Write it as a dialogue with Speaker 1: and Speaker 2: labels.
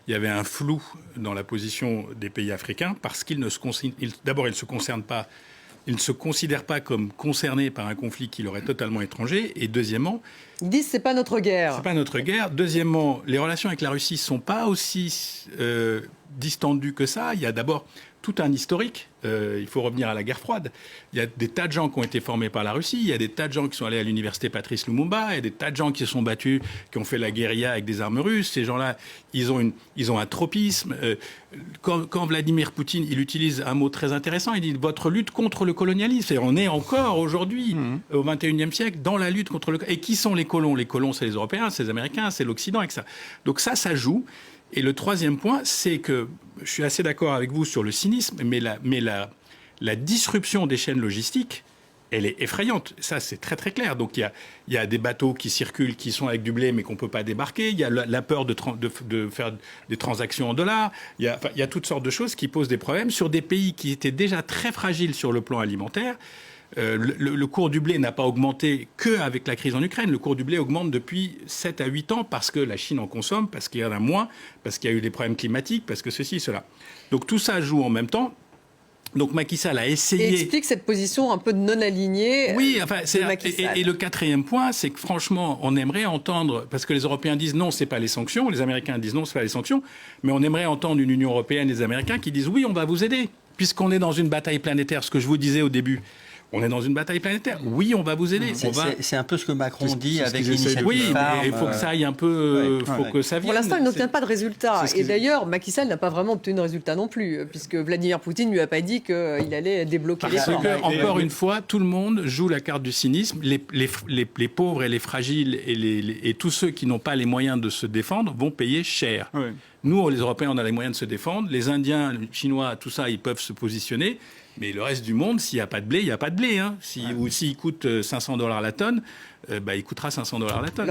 Speaker 1: il y avait un flou dans la position des pays africains parce qu'ils ne se d'abord, ils ne se considèrent pas comme concernés par un conflit qui leur est totalement étranger. Et deuxièmement,
Speaker 2: ils disent c'est pas notre guerre.
Speaker 1: C'est pas notre guerre. Deuxièmement, les relations avec la Russie sont pas aussi distendues que ça. Il y a d'abord tout un historique. Il faut revenir à la guerre froide. Il y a des tas de gens qui ont été formés par la Russie. Il y a des tas de gens qui sont allés à l'université Patrice Lumumba. Il y a des tas de gens qui se sont battus, qui ont fait la guérilla avec des armes russes. Ces gens-là, ils ont un tropisme. Quand Vladimir Poutine, il utilise un mot très intéressant, il dit « votre lutte contre le colonialisme ». C'est-à-dire, on est encore aujourd'hui, au XXIe siècle, dans la lutte contre le... Et qui sont les colons? Les colons, c'est les Européens, c'est les Américains, c'est l'Occident, etc. Donc ça joue. Et le troisième point, c'est que je suis assez d'accord avec vous sur le cynisme, mais la disruption des chaînes logistiques, elle est effrayante. Ça, c'est très, très clair. Donc, il y a des bateaux qui circulent, qui sont avec du blé, mais qu'on ne peut pas débarquer. Il y a la peur de faire des transactions en dollars. Il y a toutes sortes de choses qui posent des problèmes sur des pays qui étaient déjà très fragiles sur le plan alimentaire. Le cours du blé n'a pas augmenté qu'avec la crise en Ukraine. Le cours du blé augmente depuis 7 à 8 ans parce que la Chine en consomme, parce qu'il y en a moins, parce qu'il y a eu des problèmes climatiques, parce que ceci, cela. Donc tout ça joue en même temps. Donc Macky Sall a essayé...
Speaker 2: Et explique cette position un peu de non-alignée.
Speaker 1: Oui, enfin, et le quatrième point, c'est que franchement, on aimerait entendre, parce que les Européens disent non, c'est pas les sanctions, les Américains disent non, c'est pas les sanctions, mais on aimerait entendre une Union européenne et des Américains qui disent oui, on va vous aider, puisqu'on est dans une bataille planétaire, ce que je vous disais au début. On est dans une bataille planétaire. Oui, on va vous aider.
Speaker 3: C'est un peu ce que Macron dit avec l'initiative.
Speaker 1: Oui, mais il faut que ça aille un peu, que ça vienne.
Speaker 2: Pour l'instant, il n'obtient pas de résultat. Et d'ailleurs, Macky Sall n'a pas vraiment obtenu de résultat non plus, puisque Vladimir Poutine ne lui a pas dit qu'il allait débloquer les
Speaker 1: ports. Parce que, encore une fois, tout le monde joue la carte du cynisme. Les pauvres et les fragiles et tous ceux qui n'ont pas les moyens de se défendre vont payer cher. Oui. Nous, les Européens, on a les moyens de se défendre. Les Indiens, les Chinois, tout ça, ils peuvent se positionner. Mais le reste du monde, s'il n'y a pas de blé, il n'y a pas de blé. Ou s'il coûte $500 la tonne, il coûtera $500 la tonne.